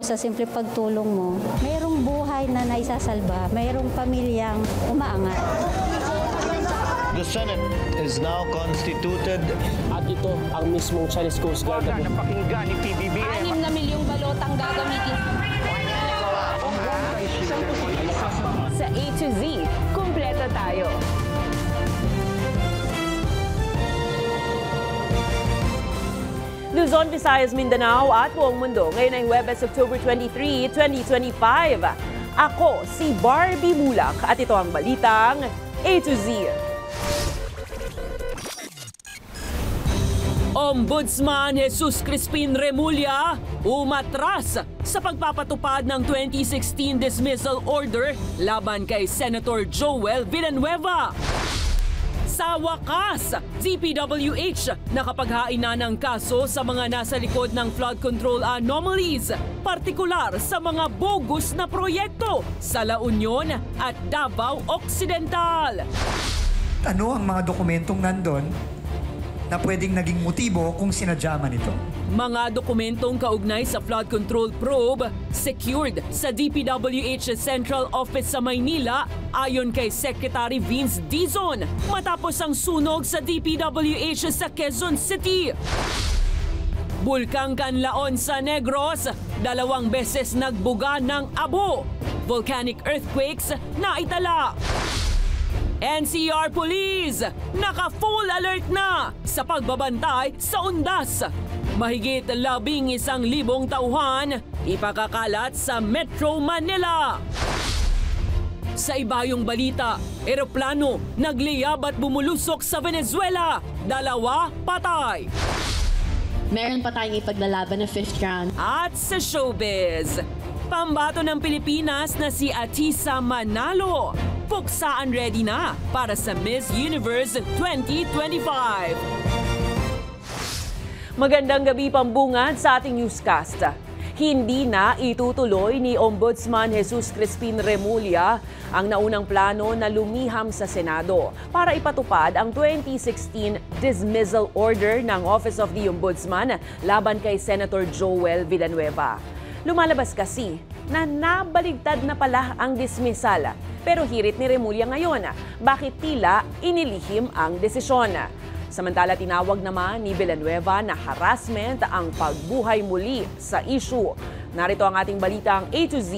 Sa simple pagtulong mo, mayroong buhay na naisasalba, mayroong pamilyang umaangat. The Senate is now constituted. At ito ang mismong Chinese Coast Guard. Napakinggan ni PBBM. 6 na milyong balotang gagamitin. Sa A to Z, kumpleto tayo. Luzon, Visayas, Mindanao at buong mundo. Ngayon ay Huwebes, October 23, 2025. Ako si Barbie Mulak at ito ang balitang A to Z. Ombudsman Jesus Crispin Remulla umatras sa pagpapatupad ng 2016 dismissal order laban kay Senator Joel Villanueva. Sa wakas, DPWH nakapaghain na ng kaso sa mga nasa likod ng flood control anomalies, partikular sa mga bogus na proyekto sa La Union at Davao Occidental. Ano ang mga dokumentong nandun na pwedeng naging motibo kung sinadya man ito? Mga dokumentong kaugnay sa flood control probe secured sa DPWH Central Office sa Maynila ayon kay Secretary Vince Dizon matapos ang sunog sa DPWH sa Quezon City. Bulkang Canlaon sa Negros, 2 beses nagbuga ng abo. Volcanic earthquakes na itala. NCR Police, naka-full alert na sa pagbabantay sa undas. Mahigit 11,000 tauhan ipakakalat sa Metro Manila. Sa ibayong balita, eroplano nagliyab at bumulusok sa Venezuela. 2 patay. Meron pa tayong ipaglalaban na 5th round. At sa showbiz, pambato ng Pilipinas na si Atisa Manalo. Puksaan ready na para sa Miss Universe 2025. Magandang gabi pambungad sa ating newscast. Hindi na itutuloy ni Ombudsman Jesus Crispin Remulla ang naunang plano na lumiham sa Senado para ipatupad ang 2016 dismissal order ng Office of the Ombudsman laban kay Senator Joel Villanueva. Lumalabas kasi na nabaligtad na pala ang dismissal. Pero hirit ni Remulla ngayon, bakit tila inilihim ang desisyon? Samantala tinawag naman ni Villanueva na harassment ang pagbuhay muli sa issue. Narito ang ating balitang A to Z.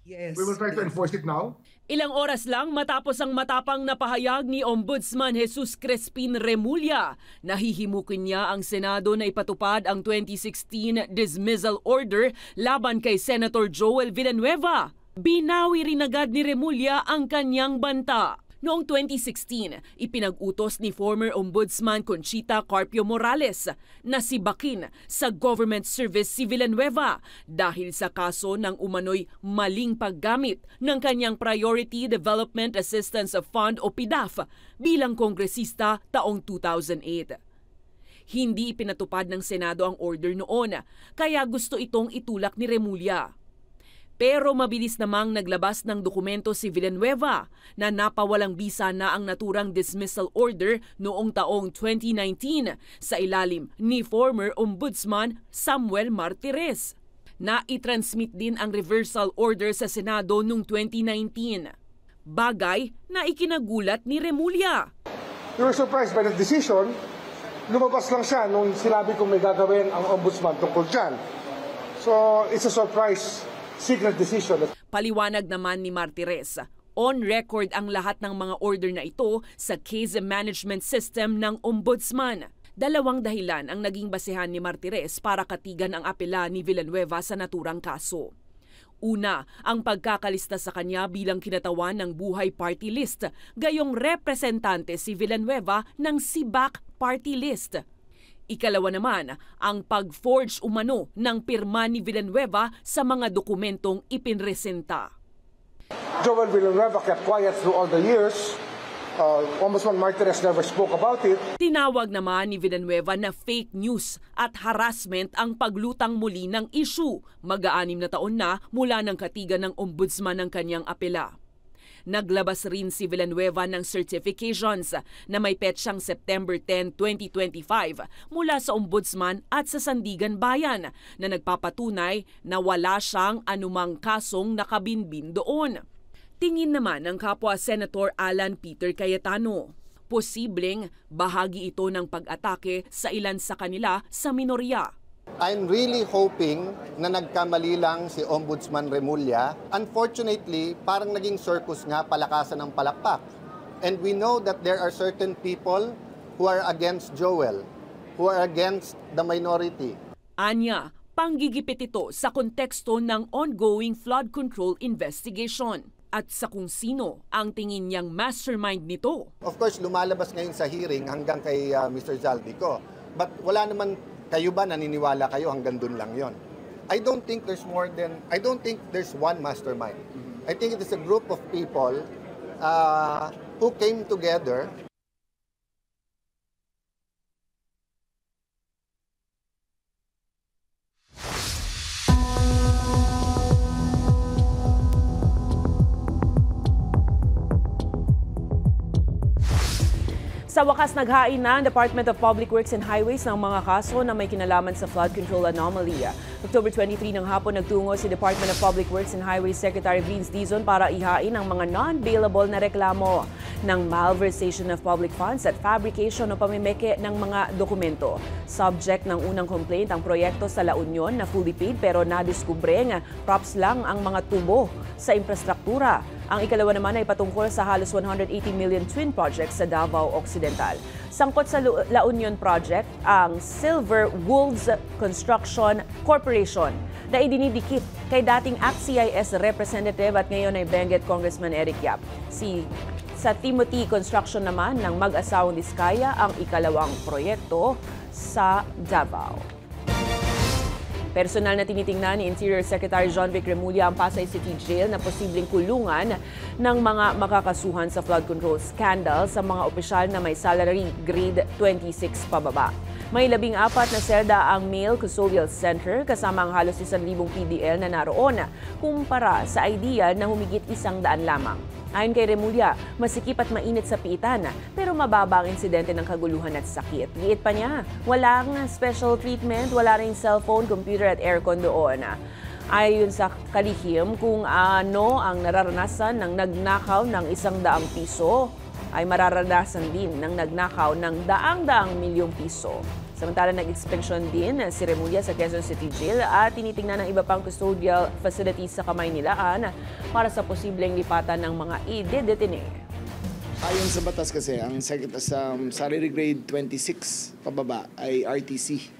Yes. We will try to enforce it now. Ilang oras lang matapos ang matapang na pahayag ni Ombudsman Jesus Crispin Remulla, nahihimukin niya ang Senado na ipatupad ang 2016 dismissal order laban kay Senator Joel Villanueva. Binawi rin agad ni Remulla ang kanyang banta. Noong 2016, ipinag-utos ni former Ombudsman Conchita Carpio Morales na sibakin sa government service si Villanueva dahil sa kaso ng umano'y maling paggamit ng kanyang Priority Development Assistance Fund o PDAF bilang kongresista taong 2008. Hindi ipinatupad ng Senado ang order noon, kaya gusto itong itulak ni Remulla. Pero mabilis namang naglabas ng dokumento si Villanueva na napawalang bisa na ang naturang dismissal order noong taong 2019 sa ilalim ni former Ombudsman Samuel Martires. Na-i-transmit din ang reversal order sa Senado noong 2019. Bagay na ikinagulat ni Remulla. We were surprised by the decision. Lumabas lang siya nung sinabi kong may gagawin ang Ombudsman tungkol dyan. So it's a surprise. Secret decision. Paliwanag naman ni Martires, on record ang lahat ng mga order na ito sa case management system ng Ombudsman. 2 dahilan ang naging basehan ni Martires para katigan ang apela ni Villanueva sa naturang kaso. Una, ang pagkakalista sa kanya bilang kinatawan ng Buhay Party List, gayong representante si Villanueva ng SIBAC Party List. Ikalawa naman, ang pag-forge umano ng pirma ni Villanueva sa mga dokumentong ipinresenta. Joel Villanueva kept quiet through all the years. Ombudsman Martires never spoke about it. Tinawag naman ni Villanueva na fake news at harassment ang paglutang muli ng issue. Mag-6 na taon na mula ng katigan ng Ombudsman ng kanyang apela. Naglabas rin si Villanueva ng certifications na may petsang September 10, 2025 mula sa Ombudsman at sa Sandigan Bayan na nagpapatunay na wala siyang anumang kasong nakabinbin doon. Tingin naman ng kapwa Senator Alan Peter Cayetano, posibleng bahagi ito ng pag-atake sa ilan sa kanila sa minorya. I'm really hoping na nagkamali lang si Ombudsman Remulla. Unfortunately, parang naging circus nga, palakasan ng palakpak. And we know that there are certain people who are against Joel, who are against the minority. Anya, panggigipit ito sa konteksto ng ongoing flood control investigation at sa kung sino ang tingin niyang mastermind nito. Of course, lumalabas ngayon sa hearing hanggang kay Mr. Zaldico. But wala naman, kayo ba naniniwala kayo hanggang dun lang yon? I don't think there's one mastermind. I think it is a group of people who came together. Sa wakas, naghain na ang Department of Public Works and Highways ng mga kaso na may kinalaman sa flood control anomaly. October 23 ng hapon, nagtungo si Department of Public Works and Highways Secretary Vince Dizon para ihain ang mga non-bailable na reklamo ng malversation of public funds at fabrication o pamimeke ng mga dokumento. Subject ng unang complaint ang proyekto sa La Union na fully paid pero nadiskubre props lang ang mga tubo sa infrastruktura. Ang ikalawa naman ay patungkol sa halos 180 million twin projects sa Davao Occidental. Sangkot sa La Union Project ang Silver Wolves Construction Corporation na idinidikit kay dating ACT-CIS representative at ngayon ay Benguet Congressman Eric Yap. Sa Timothy Construction naman ng mag-asawang Diskaya ang ikalawang proyekto sa Davao. Personal na tinitingnan ni Interior Secretary John Vic Remulla ang Pasay City Jail na posibleng kulungan ng mga makakasuhan sa flood control scandal sa mga opisyal na may salary grade 26 pababa. May 14 na selda ang Male Custodial Center kasama ang halos 1,000 PDL na naroon kumpara sa ideal na humigit 100 lamang. Ayon kay Remulla, masikip at mainit sa piitan pero mababa ang insidente ng kaguluhan at sakit. Giit pa niya, walang special treatment, wala ring cellphone, computer at aircon doon. Ayon sa kalihim, kung ano ang nararanasan ng nagnakaw ng 100 piso, ay mararanasan din ng nagnakaw ng daang-daang milyong piso. Samantala, nag-inspection din si Remulla sa Quezon City Jail at tinitingnan ng iba pang custodial facilities sa Kamaynilaan para sa posibleng lipatan ng mga idedetine. Ayon sa batas kasi, ang salary grade 26 pababa ay RTC.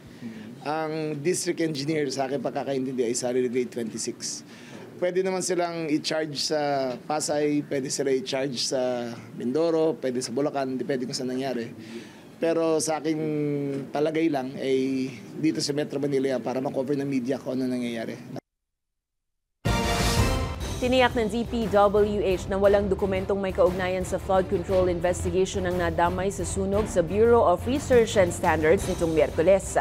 Ang district engineer, sa akin pagkakaintindi, ay salary grade 26. Pwede naman silang i-charge sa Pasay, pwede sila i-charge sa Mindoro, pwede sa Bulacan, depende kung saan nangyari. Pero sa aking palagay lang ay dito sa Metro Manila para ma-cover ng media kung ano nangyayari. Tiniyak ng DPWH na walang dokumentong may kaugnayan sa flood control investigation ang nadamay sa sunog sa Bureau of Research and Standards nitong Miyerkules.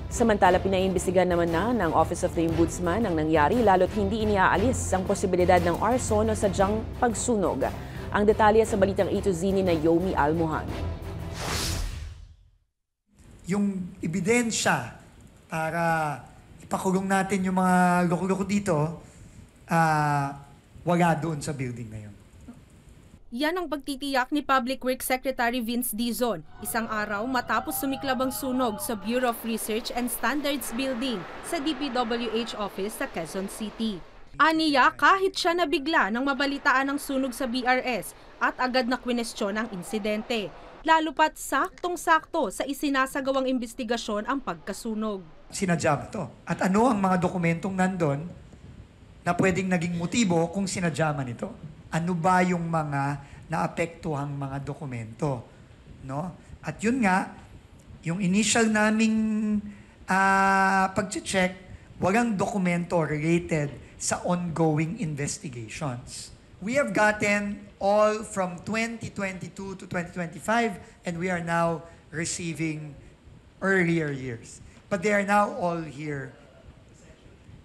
Samantala, pinaimbestigan naman na ng Office of the Ombudsman ang nangyari lalo't hindi iniaalis ang posibilidad ng arson o sadyang pagsunog. Ang detalye sa balitang A to Z ni Naomi Almohan. Yung ebidensya para ipakulong natin yung mga loko-loko dito, wala doon sa building na yun. Yan ang pagtitiyak ni Public Works Secretary Vince Dizon, isang araw matapos sumiklab ang sunog sa Bureau of Research and Standards Building sa DPWH office sa Quezon City. Aniya, kahit siya nabigla nang mabalitaan ang sunog sa BRS at agad na kwinestyon ang insidente. Lalo pat saktong-sakto sa isinasagawang investigasyon ang pagkasunog. Sinadya ba to? At ano ang mga dokumentong nandun na pwedeng naging motibo kung sinadya man ito? Ano ba yung mga naapektuhang mga dokumento? No? At yun nga, yung initial naming pag-check, walang dokumento related sa ongoing investigations. We have gotten all from 2022 to 2025 and we are now receiving earlier years. But they are now all here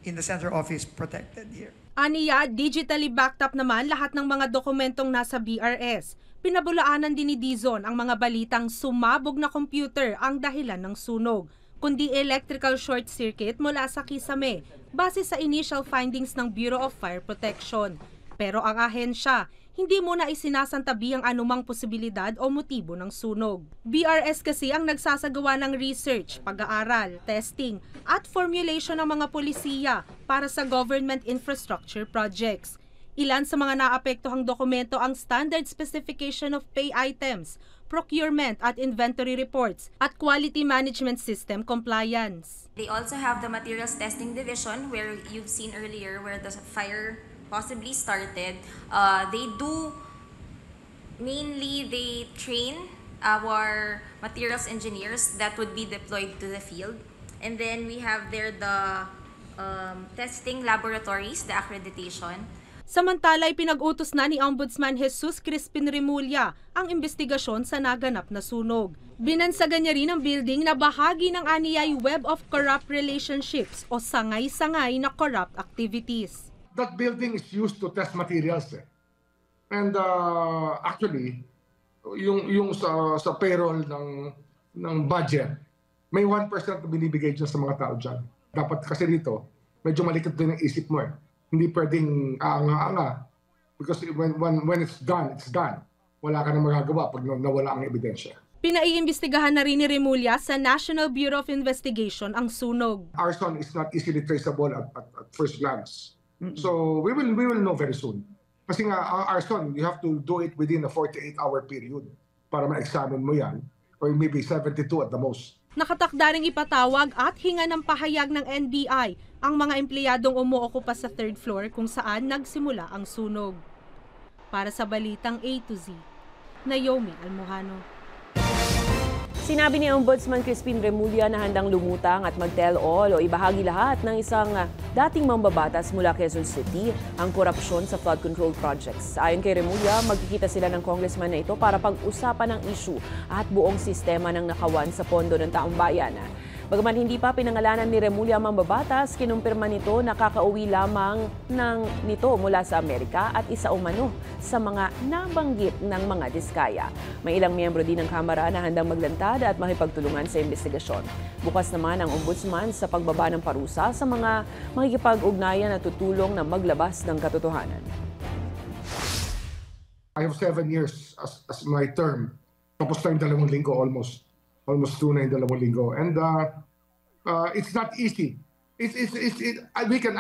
in the center office protected here. Aniya, digitally backed up naman lahat ng mga dokumentong nasa BRS. Pinabulaanan din ni Dizon ang mga balitang sumabog na computer ang dahilan ng sunog, kundi electrical short circuit mula sa kisame, base sa initial findings ng Bureau of Fire Protection. Pero ang ahensya, hindi muna isinasantabi ang anumang posibilidad o motibo ng sunog. BRS kasi ang nagsasagawa ng research, pag-aaral, testing at formulation ng mga polisiya para sa government infrastructure projects. Ilan sa mga naapektuhang dokumento ang standard specification of pay items, procurement at inventory reports, at quality management system compliance. They also have the materials testing division where you've seen earlier where the fire possibly started. They train our materials engineers that would be deployed to the field. And then we have there the testing laboratories, the accreditation. Samantala, pinag-utos na ni Ombudsman Jesus Crispin Remulla ang investigasyon sa naganap na sunog. Binansagan niya rin ang building na bahagi ng aniyay Web of Corrupt Relationships o sangay-sangay na corrupt activities. That building is used to test materials. And actually, yung sa payroll ng budget, may 1% na binibigay dyan sa mga tao dyan. Dapat kasi dito, medyo malikot din ang isip mo. Hindi pwedeng aanga-anga. Because when it's done, it's done. Wala ka na magagawa pag nawala ang ebidensya. Pinaiimbestigahan na rin ni Remulla sa National Bureau of Investigation ang sunog. Arson is not easily traceable at first glance. So we will know very soon. Kasi nga, ang arson, you have to do it within a 48-hour period para ma-examine mo yan, or maybe 72 at the most. Nakatakda ring ipatawag at hinga ng pahayag ng NBI ang mga empleyadong umuokupa sa third floor kung saan nagsimula ang sunog. Para sa Balitang A to Z, Naomi Almohano. Sinabi ni Ombudsman Crispin Remulla na handang lumutang at mag-tell-all o ibahagi lahat ng isang dating mambabatas mula Quezon City ang korupsyon sa flood control projects. Ayon kay Remulla, magkikita sila ng congressman na ito para pag-usapan ng issue at buong sistema ng nakawan sa pondo ng taong bayan. Bagaman hindi pa pinangalanan ni Remulla ang mambabatas, kinumpirma nito na kakauwi lamang nito mula sa Amerika at isa umano sa mga nabanggit ng mga diskaya. May ilang miyembro din ng Kamara na handang maglantad at makipagtulungan sa investigasyon. Bukas naman ang Ombudsman sa pagbaba ng parusa sa mga makikipag-ugnayan at tutulong na maglabas ng katotohanan. I have 7 years as my term. Tapos na yung 2 linggo almost 2 na yung 2 linggo. And it's not easy. We can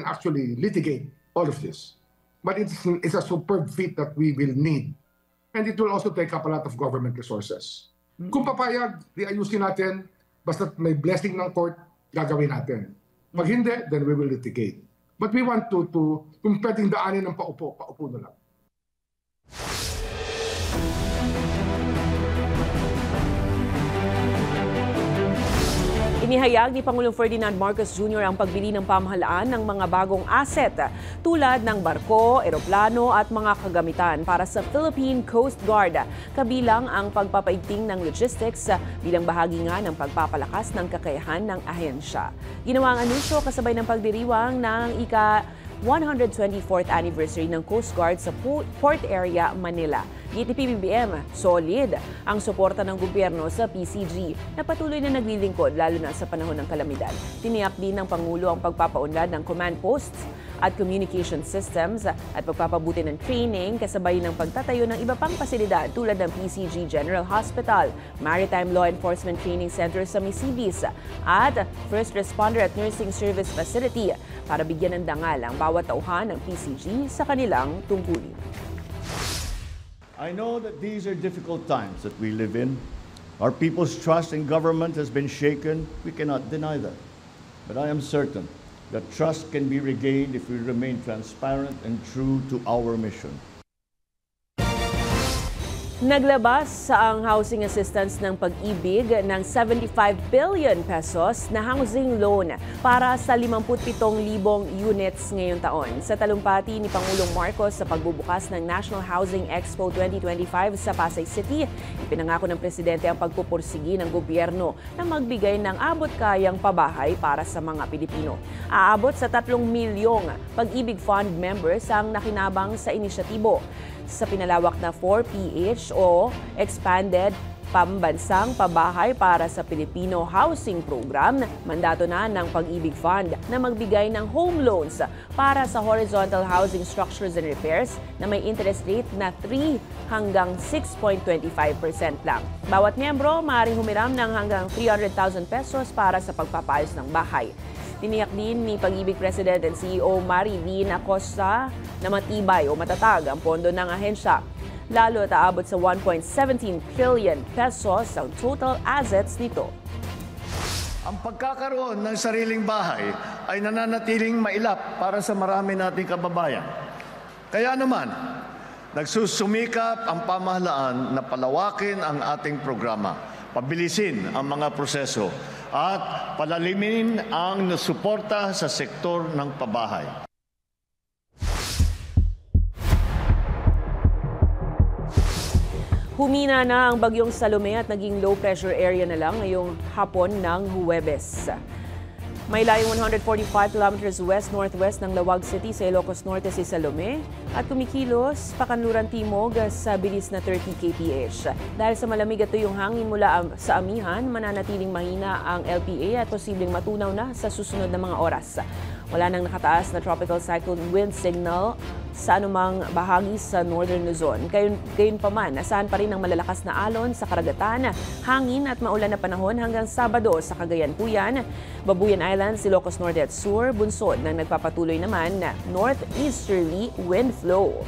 actually litigate all of this. But it's a superb feat that we will need. And it will also take up a lot of government resources. Kung papayag, ayusin natin, basta may blessing ng court, gagawin natin. Pag hindi, then we will litigate. But we want to kung pwedeng daanin ng paupo na lang. Inihayag ni Pangulong Ferdinand Marcos Jr. ang pagbili ng pamahalaan ng mga bagong asset tulad ng barko, eroplano at mga kagamitan para sa Philippine Coast Guard, kabilang ang pagpapaigting ng logistics bilang bahagi nga ng pagpapalakas ng kakayahan ng ahensya. Ginawa ang anunsyo kasabay ng pagdiriwang ng ika-124th anniversary ng Coast Guard sa Port Area, Manila. Giti PBBM, solid ang suporta ng gobyerno sa PCG na patuloy na naglilingkod lalo na sa panahon ng kalamidad. Tiniyak din ng Pangulo ang pagpapaunlad ng command posts at communication systems at pagpapabuti ng training kasabay ng pagtatayo ng iba pang pasilidad tulad ng PCG General Hospital, Maritime Law Enforcement Training Center sa Misibis at First Responder at Nursing Service Facility para bigyan ng dangal ang bawat tauhan ng PCG sa kanilang tungkulin. I know that these are difficult times that we live in. Our people's trust in government has been shaken. We cannot deny that. But I am certain that trust can be regained if we remain transparent and true to our mission. Naglabas ang housing assistance ng Pag-ibig ng 75 billion pesos na housing loan para sa 57,000 units ngayong taon. Sa talumpati ni Pangulong Marcos sa pagbubukas ng National Housing Expo 2025 sa Pasay City, ipinangako ng Presidente ang pagpupursigi ng gobyerno na magbigay ng abot-kayang pabahay para sa mga Pilipino. Aabot sa 3 milyong Pag-ibig Fund members ang nakinabang sa inisyatibo. Sa pinalawak na 4PH o Expanded Pambansang Pabahay para sa Pilipino Housing Program, mandato na ng Pag-ibig Fund na magbigay ng home loans para sa horizontal housing structures and repairs na may interest rate na 3 hanggang 6.25% lang. Bawat miyembro maaaring humiram ng hanggang 300,000 pesos para sa pagpapaayos ng bahay. Tiniyak din ni Pag-ibig President and CEO Marilyn Acosta na matibay o matatag ang pondo ng ahensya. Lalo at aabot sa 1.17 trillion pesos ang total assets nito. Ang pagkakaroon ng sariling bahay ay nananatiling mailap para sa marami nating kababayan. Kaya naman, nagsusumikap ang pamahalaan na palawakin ang ating programa, pabilisin ang mga proseso at palalimin ang suporta sa sektor ng pabahay. Humina na ang bagyong Salome at naging low pressure area na lang ngayong hapon ng Huwebes. May layong 145 kilometers west-northwest ng Lawag City sa Ilocos Norte si Salome at kumikilos pakanluran timog sa bilis na 30 kph. Dahil sa malamig at tuyong hangin mula sa amihan, mananatiling mahina ang LPA at posibleng matunaw na sa susunod na mga oras. Wala nang nakataas na tropical cyclone wind signal sa anumang bahagi sa Northern Luzon. Gayunpaman, asahan pa rin ang malalakas na alon sa karagatan, hangin at maulan na panahon hanggang Sabado sa Cagayan, Puyan, Babuyan Islands, Ilocos Norte at Sur, bunsod ng nagpapatuloy naman na northeasterly wind flow.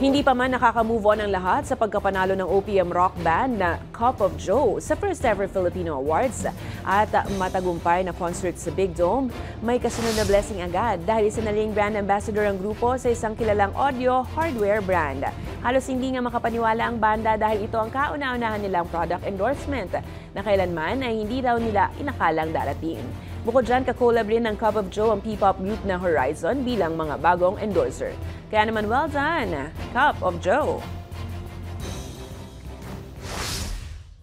Hindi pa man nakaka-move on ang lahat sa pagkapanalo ng OPM rock band na Cup of Joe sa first ever Filipino Awards at matagumpay na concert sa Big Dome, may kasunod na blessing agad dahil isa na ring brand ambassador ang grupo sa isang kilalang audio hardware brand. Halos hindi nga makapaniwala ang banda dahil ito ang kauna-unahan nilang product endorsement na kailanman ay hindi daw nila inakalang darating. Bukod dyan, kakolab rin ng Cup of Joe ang P-pop group na Horizon bilang mga bagong endorser. Kaya naman, well done, Cup of Joe!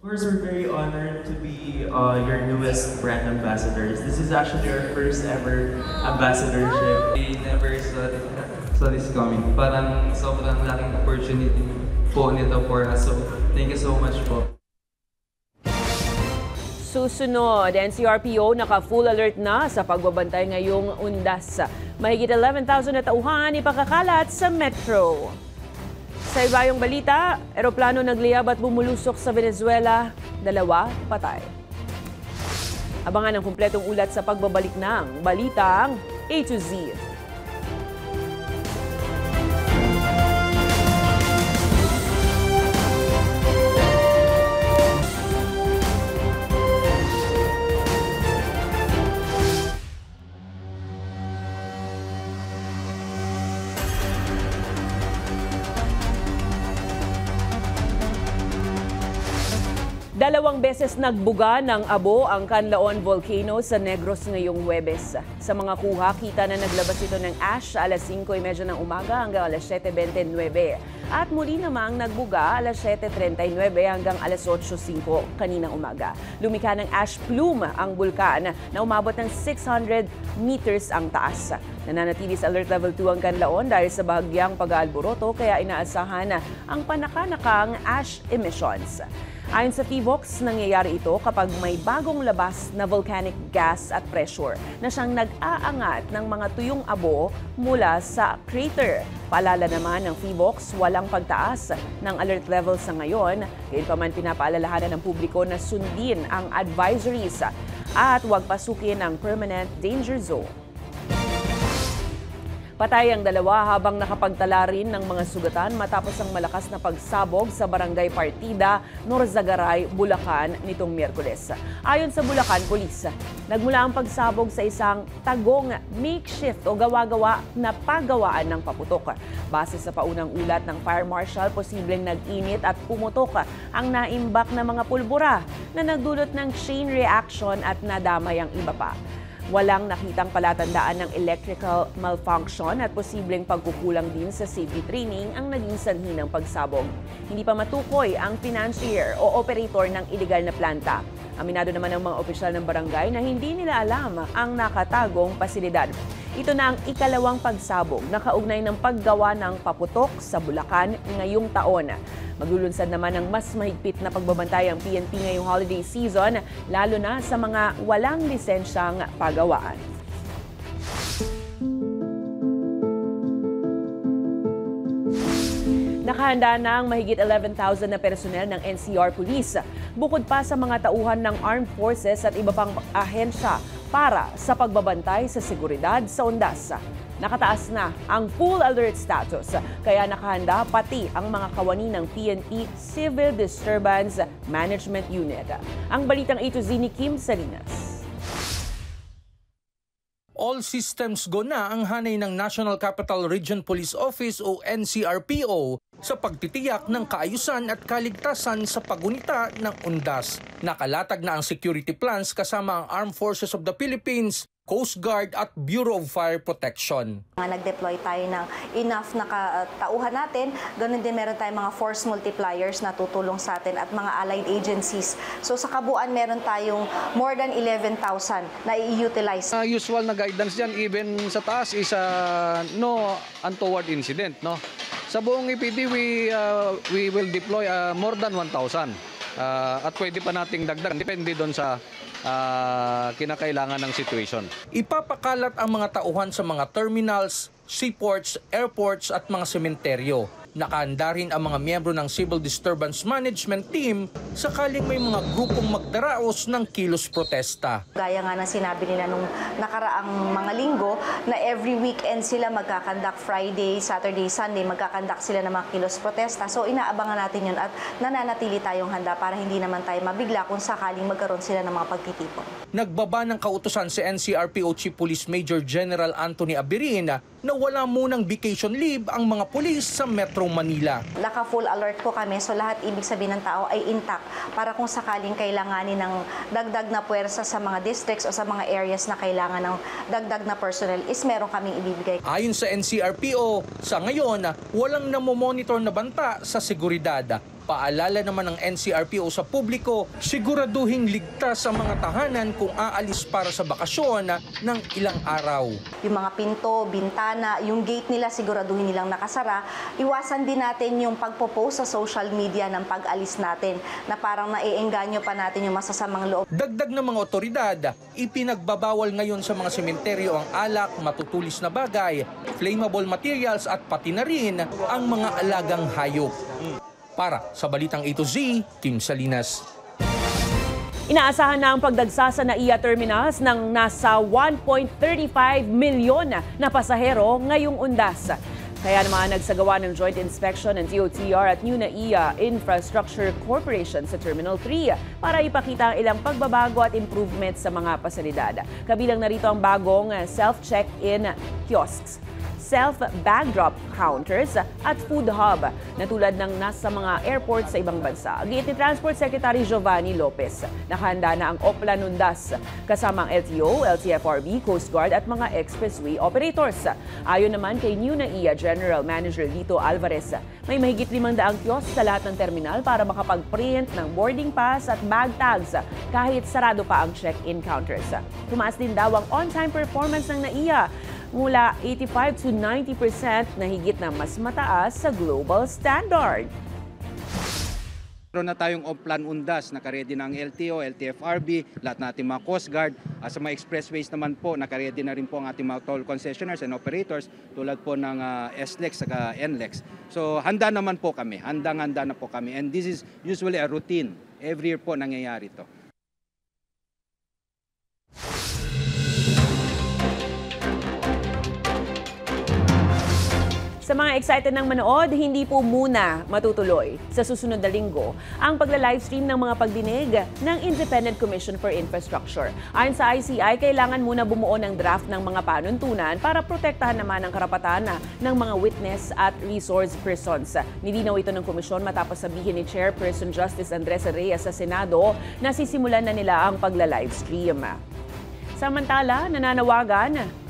Of course, we're very honored to be your newest brand ambassadors. This is actually our first ever ambassadorship. We never saw this coming. Parang sobrang laking opportunity po nito for us. So, thank you so much po. Susunod, NCRPO naka-full alert na sa pagbabantay ngayong undas. Mahigit 11,000 na tauhan ipakakalat sa metro. Sa ibayong balita, eroplano nagliyab at bumulusok sa Venezuela, 2 patay. Abangan ang kumpletong ulat sa pagbabalik ng Balitang A to Z. Dalawang beses nagbuga ng abo ang Canlaon Volcano sa Negros ngayong Huwebes. Sa mga kuha, kita na naglabas ito ng ash alas 5:30 ng umaga hanggang alas 7:29. At muli namang nagbuga alas 7:39 hanggang alas 8:05 kaninang umaga. Lumikha ng ash plume ang bulkan na umabot ng 600 meters ang taas. Nananatili sa alert level 2 ang Canlaon dahil sa bahagyang pag-aalboroto kaya inaasahan ang panakanakang ash emissions. Ayon sa PHIVOLCS, nangyayari ito kapag may bagong labas na volcanic gas at pressure na siyang nag-aangat ng mga tuyong abo mula sa crater. Paalala naman ng PHIVOLCS, walang pagtaas ng alert level sa ngayon. Gayunpaman pinapaalalahanan ng publiko na sundin ang advisories at huwag pasukin ang permanent danger zone. Patay ang dalawa habang nakapagtala rin ng mga sugatan matapos ang malakas na pagsabog sa Barangay Partida, Norzagaray, Bulacan nitong Miyerkules. Ayon sa Bulacan Police, nagmula ang pagsabog sa isang tagong makeshift o gawa-gawa na pagawaan ng paputok. Base sa paunang ulat ng Fire Marshal, posibleng nag-init at pumutok ang naimbak na mga pulbura na nagdulot ng chain reaction at nadamay ang iba pa. Walang nakitang palatandaan ng electrical malfunction at posibleng pagkukulang din sa safety training ang naging sanhi ng pagsabog. Hindi pa matukoy ang financier o operator ng iligal na planta. Aminado naman ang mga opisyal ng barangay na hindi nila alam ang nakatagong pasilidad. Ito na ang ikalawang pagsabog na kaugnay ng paggawa ng paputok sa Bulacan ngayong taon. Maglulunsad naman ng mas mahigpit na pagbabantay ang PNP ngayong holiday season, lalo na sa mga walang lisensyang pagawaan. Nakahanda na ang mahigit 11,000 na personel ng NCR Police, bukod pa sa mga tauhan ng Armed Forces at iba pang ahensya para sa pagbabantay sa seguridad sa Undas. Nakataas na ang full alert status, kaya nakahanda pati ang mga kawani ng PNP Civil Disturbance Management Unit. Ang balitang A to Z ni Kim Salinas. All systems go na ang hanay ng National Capital Region Police Office o NCRPO sa pagtitiyak ng kaayusan at kaligtasan sa pagunita ng Undas. Nakalatag na ang security plans kasama ang Armed Forces of the Philippines, Coast Guard at Bureau of Fire Protection. Nag-deploy tayo ng enough na tauhan natin. Ganun din meron tayong mga force multipliers na tutulong sa atin at mga allied agencies. So sa kabuuan meron tayong more than 11,000 na i-utilize. Usual na guidance dyan, even sa taas is no untoward incident. No? Sa buong EPD, we will deploy more than 1,000. At pwede pa nating dagdag. Depende doon sa kinakailangan ng situation. Ipapakalat ang mga tauhan sa mga terminals, seaports, airports at mga sementeryo. Nakahanda rin ang mga miyembro ng Civil Disturbance Management Team sakaling may mga grupong magdaraos ng kilos protesta. Gaya nga ng sinabi nila nung nakaraang mga linggo na every weekend sila magkakandak Friday, Saturday, Sunday, magkakandak sila ng mga kilos protesta. So inaabangan natin yun at nananatili tayong handa para hindi naman tayo mabigla kung sakaling magkaroon sila ng mga pagtitipon. Nagbaba ng kautusan si NCRPO Chief Police Major General Anthony Abirin na wala munang vacation leave ang mga pulis sa Metro Manila. Naka-full alert po kami, so lahat ibig sabihin ng tao ay intact para kung sakaling kailanganin ng dagdag na puwersa sa mga districts o sa mga areas na kailangan ng dagdag na personnel is meron kaming ibibigay. Ayon sa NCRPO, sa ngayon, walang namomonitor na banta sa seguridad. Paalala naman ng NCRPO sa publiko, siguraduhin ligtas ang mga tahanan kung aalis para sa bakasyon ng ilang araw. Yung mga pinto, bintana, yung gate nila siguraduhin nilang nakasara. Iwasan din natin yung pagpo-post sa social media ng pag-alis natin na parang naiengganyo pa natin yung masasamang loob. Dagdag ng mga otoridad, ipinagbabawal ngayon sa mga sementeryo ang alak, matutulis na bagay, flammable materials at pati na rin ang mga alagang hayop. Para sa Balitang A to Z, Kim Salinas. Inaasahan na ang pagdagsa sa NAIA Terminals ng nasa 1.35 milyon na pasahero ngayong Undas. Kaya naman nagsagawa ng joint inspection ng DOTR at New NAIA Infrastructure Corporation sa Terminal 3 para ipakita ang ilang pagbabago at improvements sa mga pasilidad. Kabilang narito ang bagong self-check-in kiosks, self-bag drop counters at food hub na tulad ng nasa mga airport sa ibang bansa. Giit ni Transport Secretary Giovanni Lopez, nakahanda na ang Oplan Undas kasama ang LTO, LTFRB, Coast Guard at mga expressway operators. Ayon naman kay New NAIA General Manager Lito Alvarez, may mahigit 500 kiosk sa lahat ng terminal para makapag-print ng boarding pass at bag tags kahit sarado pa ang check-in counters. Tumaas din daw ang on-time performance ng NAIA mula 85 to 90% na higit na mas mataas sa global standard. Meron na tayong Oplan Undas, nakaredy na ang LTO, LTFRB, lahat na ating mga Coast Guard. Sa mga expressways naman po, nakaredy na rin po ang ating mga toll concessionaires and operators tulad po ng SLEX at NLEX. So handa naman po kami, handang-handa na po kami. And this is usually a routine. Every year po nangyayari ito. Sa mga excited ng manood, hindi po muna matutuloy sa susunod na linggo ang pagla-livestream ng mga pagdinig ng Independent Commission for Infrastructure. Ayon sa ICI, kailangan muna bumuo ng draft ng mga panuntunan para protektahan naman ang karapatan ng mga witness at resource persons. Nilinaw ito ng komisyon matapos sabihin ni Chairperson Justice Andres Reyes sa Senado na sisimulan na nila ang pagla-livestream. Samantala, nananawagan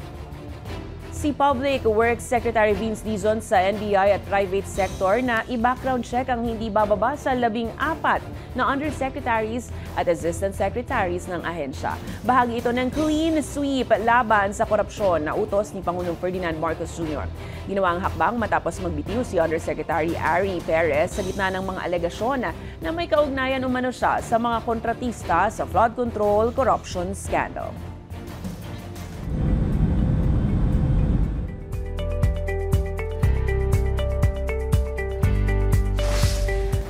si Public Works Secretary Vince Dizon sa NBI at private sector na i-background check ang hindi bababa sa 14 na undersecretaries at assistant secretaries ng ahensya. Bahagi ito ng clean sweep laban sa korupsyon na utos ni Pangulong Ferdinand Marcos Jr. Ginawa ang hakbang matapos magbitiw si Undersecretary Ari Perez sa gitna ng mga alegasyon na may kaugnayan umano siya sa mga kontratista sa flood control corruption scandal.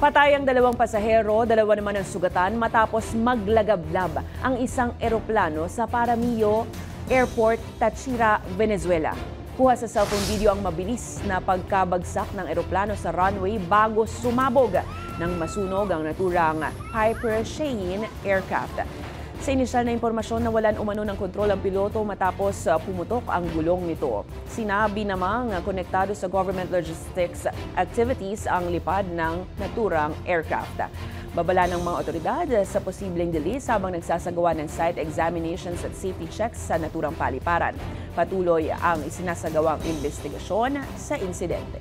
Patay ang 2 pasahero, 2 naman ang sugatan matapos maglagablab ang isang eroplano sa Paramillo Airport, Táchira, Venezuela. Kuha sa cellphone video ang mabilis na pagkabagsak ng eroplano sa runway bago sumabog nang masunog ang naturang Piper Cheyenne aircraft. Sa inisyal na impormasyon, nawalan umano ng kontrol ang piloto matapos pumutok ang gulong nito. Sinabi namang konektado sa government logistics activities ang lipad ng naturang aircraft. Babala ng mga otoridad sa posibleng delays habang nagsasagawa ng site examinations at safety checks sa naturang paliparan. Patuloy ang isinasagawang investigasyon sa insidente.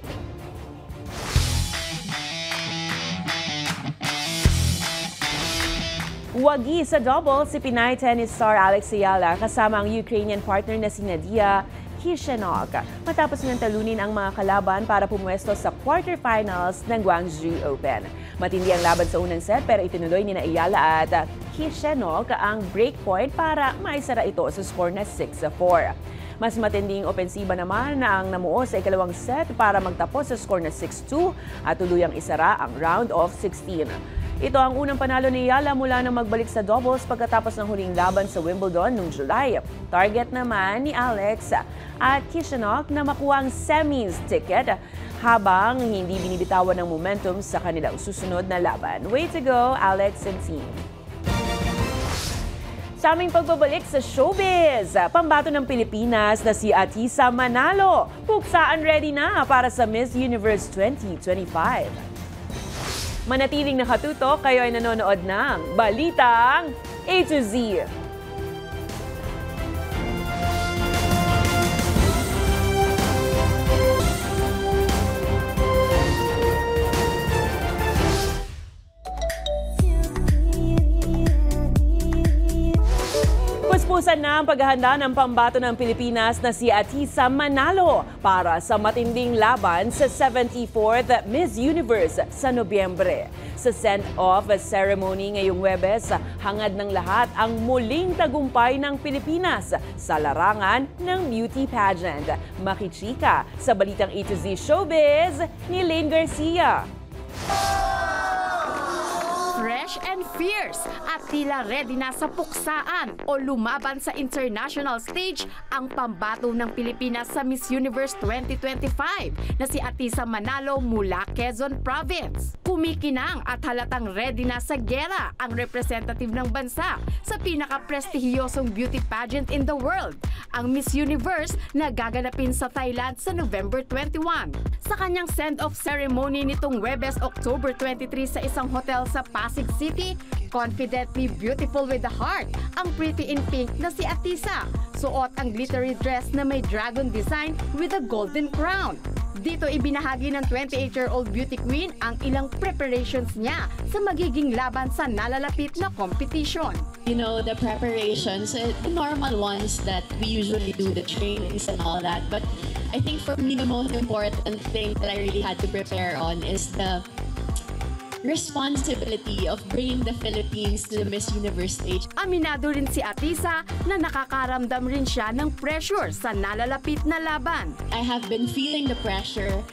Wagi sa double si Pinay tennis star Alex Ayala kasama ang Ukrainian partner na si Nadia Kishenok matapos niyang talunin ang mga kalaban para pumwesto sa quarterfinals ng Guangzhou Open. Matindi ang laban sa unang set pero itinuloy ni Ayala at Kishenok ang breakpoint para maisara ito sa score na 6-4. Mas matinding opensiba naman na ang namuo sa ikalawang set para magtapos sa score na 6-2 at tuluyang isara ang round of 16. Ito ang unang panalo ni Ayala mula nang magbalik sa doubles pagkatapos ng huling laban sa Wimbledon noong July. Target naman ni Alex at Kishenok na makuha ang semis ticket habang hindi binibitawan ng momentum sa kanilang susunod na laban. Way to go, Alex and team! Sa aming pagbabalik sa showbiz, pambato ng Pilipinas na si Atisa Manalo, puksaan ready na para sa Miss Universe 2025. Manatiling nakatutok, kayo ay nanonood ng Balitang A to Z. Puspusan na ang paghahanda ng pambato ng Pilipinas na si Atisa Manalo para sa matinding laban sa 74th Miss Universe sa Nobyembre. Sa send-off ceremony ngayong Huwebes, hangad ng lahat ang muling tagumpay ng Pilipinas sa larangan ng beauty pageant. Makichika sa Balitang A to Z Showbiz ni Lane Garcia. Fresh and fierce at tila ready na sa puksaan o lumaban sa international stage ang pambato ng Pilipinas sa Miss Universe 2025 na si Atisa Manalo mula Quezon Province. Kumikinang at halatang ready na sa gera ang representative ng bansa sa pinaka-prestihiyosong beauty pageant in the world, ang Miss Universe na gaganapin sa Thailand sa November 21. Sa kanyang send-off ceremony nitong Huwebes, October 23 sa isang hotel sa Pasig City, confidently beautiful with the heart ang pretty in pink na si Atisa. Suot ang glittery dress na may dragon design with a golden crown. Dito ibinahagi ng 28-year-old beauty queen ang ilang preparations niya sa magiging laban sa nalalapit na competition. You know, the preparations, the normal ones that we usually do, the trainings and all that. But I think for me, the most important thing that I really had to prepare on is the responsibility of bringing the Philippines to the Miss Universe stage. Aminado rin si Atisa na nakakaramdam rin siya ng pressure sa nalalapit na laban. I have been feeling the pressure,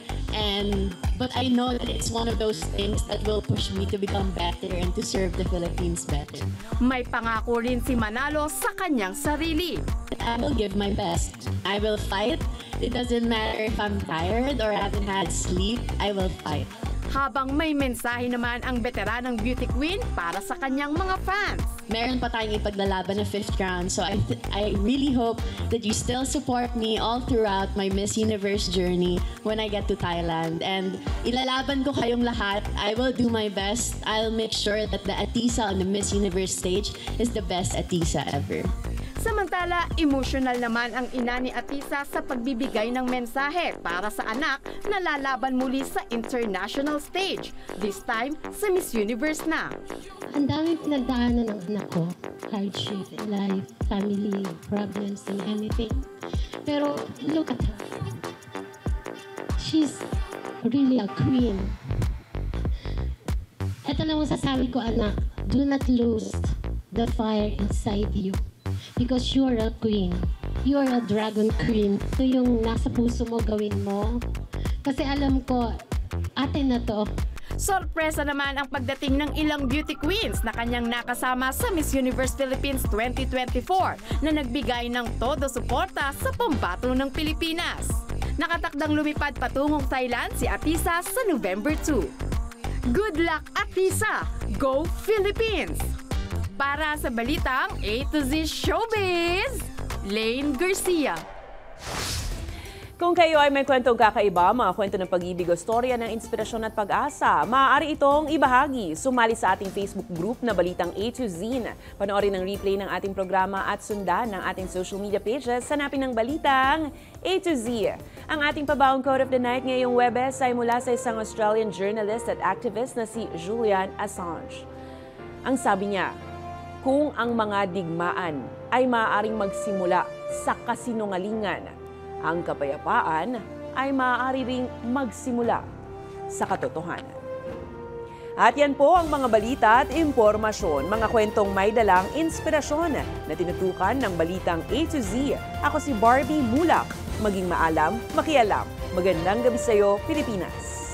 but I know that it's one of those things that will push me to become better and to serve the Philippines better. May pangako rin si Manalo sa kanyang sarili. I will give my best. I will fight It doesn't matter if I'm tired or haven't had sleep, I will fight. Habang may mensahe naman ang veteranang beauty queen para sa kanyang mga fans. Meron pa tayong ipaglalaban na 5th round, so I really hope that you still support me all throughout my Miss Universe journey when I get to Thailand. And ilalaban ko kayong lahat. I will do my best. I'll make sure that the Atisa on the Miss Universe stage is the best Atisa ever. Samantala, emotional naman ang ina ni Atisa sa pagbibigay ng mensahe para sa anak na lalaban muli sa international stage. This time, sa Miss Universe na. Ang daming pinagdaanan ng anak ko. Hardship in life, family problems and anything. Pero look at her. She's really a queen. Ito lang masasabi ko, anak. Do not lose the fire inside you. Because you're a queen. You're a dragon queen. Ito yung nasa puso mo, gawin mo. Kasi alam ko, atin na to. Sorpresa naman ang pagdating ng ilang beauty queens na kanyang nakasama sa Miss Universe Philippines 2024 na nagbigay ng todo suporta sa pambato ng Pilipinas. Nakatakdang lumipad patungong Thailand si Atisa sa November 2. Good luck, Atisa! Go Philippines! Para sa balitang A to Z Showbiz, Lane Garcia. Kung kayo ay may kwentong kakaiba, mga kwento ng pag-ibig o storya ng inspirasyon at pag-asa, maaari itong ibahagi. Sumali sa ating Facebook group na Balitang A to Z. Panoorin ang replay ng ating programa at sundan ng ating social media pages. Hanapin ng Balitang A to Z. Ang ating pabaong quote of the night ngayong Webes ay mula sa isang Australian journalist at activist na si Julian Assange. Ang sabi niya, kung ang mga digmaan ay maaaring magsimula sa kasinungalingan, ang kapayapaan ay maaari ring magsimula sa katotohanan. At yan po ang mga balita at impormasyon, mga kwentong may dalang inspirasyon na tinutukan ng Balitang A to Z. Ako si Barbie Mulak. Maging maalam, makialam. Magandang gabi sa iyo, Pilipinas.